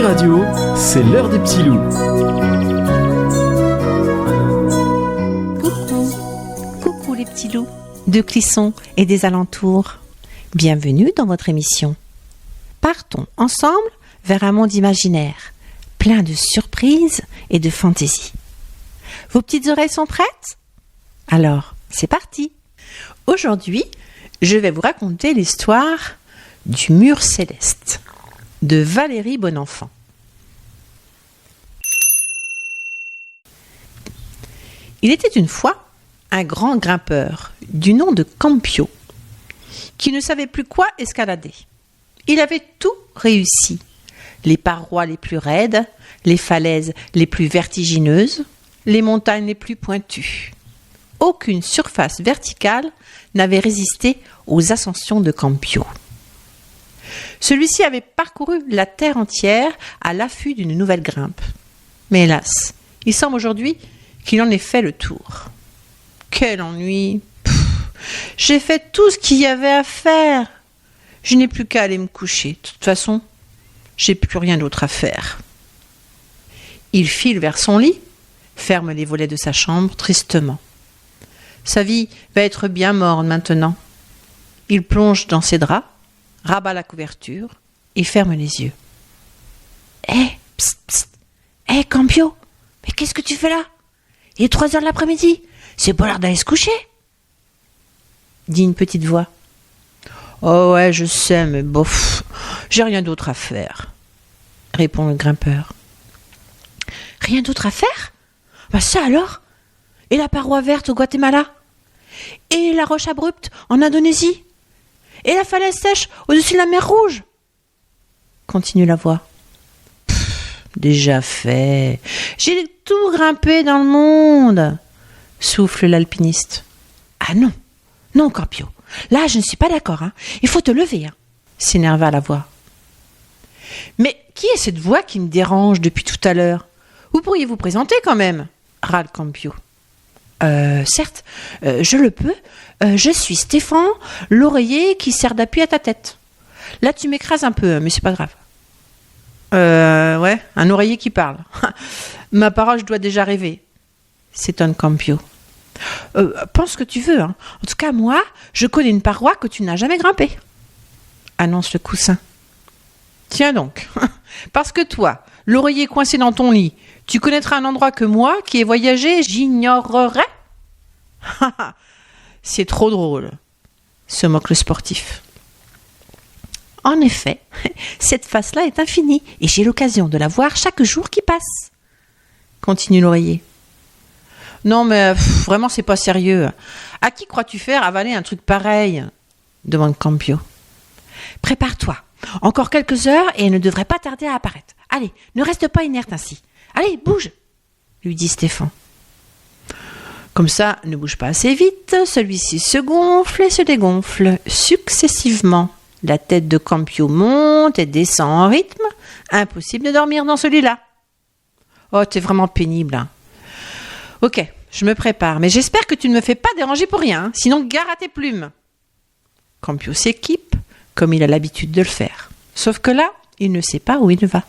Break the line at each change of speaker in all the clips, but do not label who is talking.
Radio, c'est l'heure des petits loups.
Coucou les petits loups de Clisson et des alentours. Bienvenue dans votre émission. Partons ensemble vers un monde imaginaire, plein de surprises et de fantaisie. Vos petites oreilles sont prêtes ? Alors, c'est parti. Aujourd'hui, je vais vous raconter l'histoire du mur céleste de Valérie Bonenfant. Il était une fois un grand grimpeur du nom de Campio qui ne savait plus quoi escalader. Il avait tout réussi. Les parois les plus raides, les falaises les plus vertigineuses, les montagnes les plus pointues. Aucune surface verticale n'avait résisté aux ascensions de Campio. Celui-ci avait parcouru la terre entière à l'affût d'une nouvelle grimpe. Mais hélas, il semble aujourd'hui qu'il en ait fait le tour. Quel ennui! J'ai fait tout ce qu'il y avait à faire. Je n'ai plus qu'à aller me coucher. De toute façon, j'ai plus rien d'autre à faire. Il file vers son lit, ferme les volets de sa chambre tristement. Sa vie va être bien morne maintenant. Il plonge dans ses draps, rabat la couverture et ferme les yeux. Psst, psst. Campio, mais qu'est-ce que tu fais là? Il est 3 heures de l'après-midi, c'est pas l'heure d'aller se coucher, dit une petite voix. Oh ouais, je sais, mais bof, j'ai rien d'autre à faire, répond le grimpeur. Rien d'autre à faire? Bah ça alors? Et la paroi verte au Guatemala? Et la roche abrupte en Indonésie? Et la falaise sèche au-dessus de la mer Rouge? Continue la voix. Déjà fait. J'ai tout grimpé dans le monde, souffle l'alpiniste. Ah non, non Campio, là je ne suis pas d'accord, il faut te lever, s'énerva la voix. Mais qui est cette voix qui me dérange depuis tout à l'heure? Vous pourriez vous présenter quand même, râle Campio. Certes, je le peux. Je suis Stéphane, l'oreiller qui sert d'appui à ta tête. Là, tu m'écrases un peu, mais c'est pas grave. Ouais, un oreiller qui parle. Ma parole, je dois déjà rêver, s'étonne Campio. Pense ce que tu veux, En tout cas, moi, je connais une paroi que tu n'as jamais grimpée, annonce le coussin. Tiens donc, parce que toi, l'oreiller coincé dans ton lit, tu connaîtras un endroit que moi, qui ai voyagé, j'ignorerais? C'est trop drôle, se moque le sportif. En effet, cette face-là est infinie et j'ai l'occasion de la voir chaque jour qui passe, continue l'oreiller. Non mais vraiment c'est pas sérieux. À qui crois-tu faire avaler un truc pareil? Demande Campio. Prépare-toi, encore quelques heures et elle ne devrait pas tarder à apparaître. Allez, ne reste pas inerte ainsi. Allez, bouge, lui dit Stéphane. Comme ça, ne bouge pas assez vite, celui-ci se gonfle et se dégonfle successivement. La tête de Campio monte et descend en rythme. Impossible de dormir dans celui-là. Oh, t'es vraiment pénible. Ok, je me prépare, mais j'espère que tu ne me fais pas déranger pour rien, sinon gare à tes plumes. Campio s'équipe, comme il a l'habitude de le faire. Sauf que là, il ne sait pas où il va.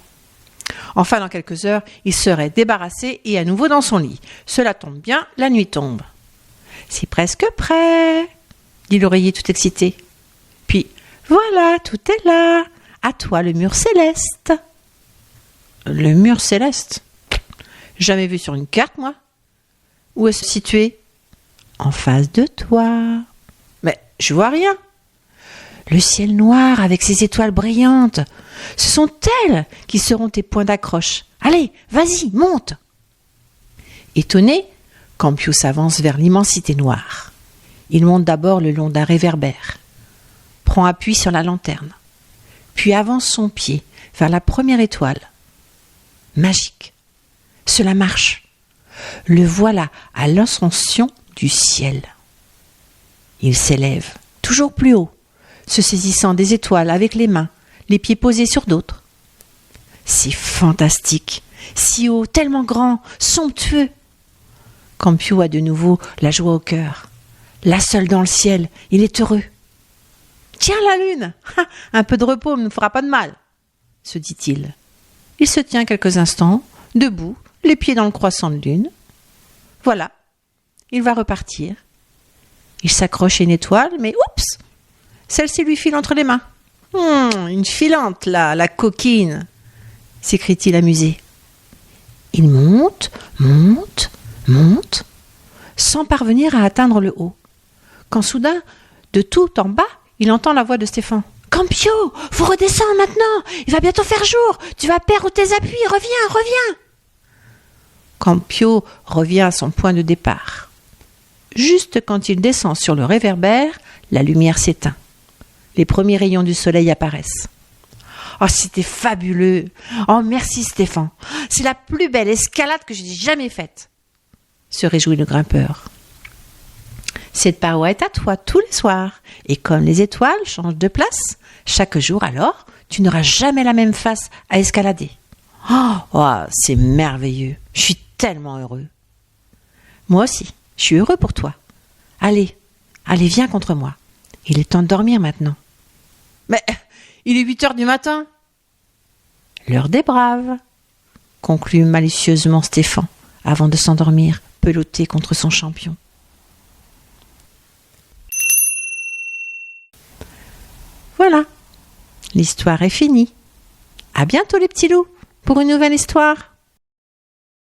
Enfin, dans quelques heures, il serait débarrassé et à nouveau dans son lit. Cela tombe bien, la nuit tombe. C'est presque prêt, dit l'oreiller tout excité. Puis, voilà, tout est là. À toi le mur céleste. Le mur céleste? Jamais vu sur une carte, moi. Où est-ce situé? En face de toi. Mais je vois rien. Le ciel noir avec ses étoiles brillantes. Ce sont elles qui seront tes points d'accroche. Allez, vas-y, monte. Étonné, Campio s'avance vers l'immensité noire. Il monte d'abord le long d'un réverbère, prend appui sur la lanterne, puis avance son pied vers la première étoile. Magique. Cela marche. Le voilà à l'ascension du ciel. Il s'élève, toujours plus haut, se saisissant des étoiles avec les mains, les pieds posés sur d'autres. C'est fantastique, si haut, tellement grand, somptueux. Campio a de nouveau la joie au cœur. Là seul dans le ciel, il est heureux. Tiens la lune, un peu de repos ne me fera pas de mal, se dit-il. Il se tient quelques instants, debout, les pieds dans le croissant de lune. Voilà, il va repartir. Il s'accroche à une étoile, mais oups, celle-ci lui file entre les mains. Une filante, là, la coquine, s'écrie-t-il amusé. Il monte, monte, monte, sans parvenir à atteindre le haut. Quand soudain, de tout en bas, il entend la voix de Stéphane. « Campio, faut redescendre maintenant, il va bientôt faire jour, tu vas perdre tes appuis, reviens !» Campio revient à son point de départ. Juste quand il descend sur le réverbère, la lumière s'éteint. Les premiers rayons du soleil apparaissent. « Oh, c'était fabuleux! Oh, merci Stéphane! C'est la plus belle escalade que j'ai jamais faite !» se réjouit le grimpeur. Cette paroi est à toi tous les soirs, et comme les étoiles changent de place, chaque jour alors, tu n'auras jamais la même face à escalader. Oh, c'est merveilleux, je suis tellement heureux. Moi aussi, je suis heureux pour toi. Allez, viens contre moi. Il est temps de dormir maintenant. Mais il est 8 heures du matin. L'heure des braves, conclut malicieusement Stéphane, avant de s'endormir, peloté contre son champion. Voilà, l'histoire est finie. À bientôt les petits loups pour une nouvelle histoire.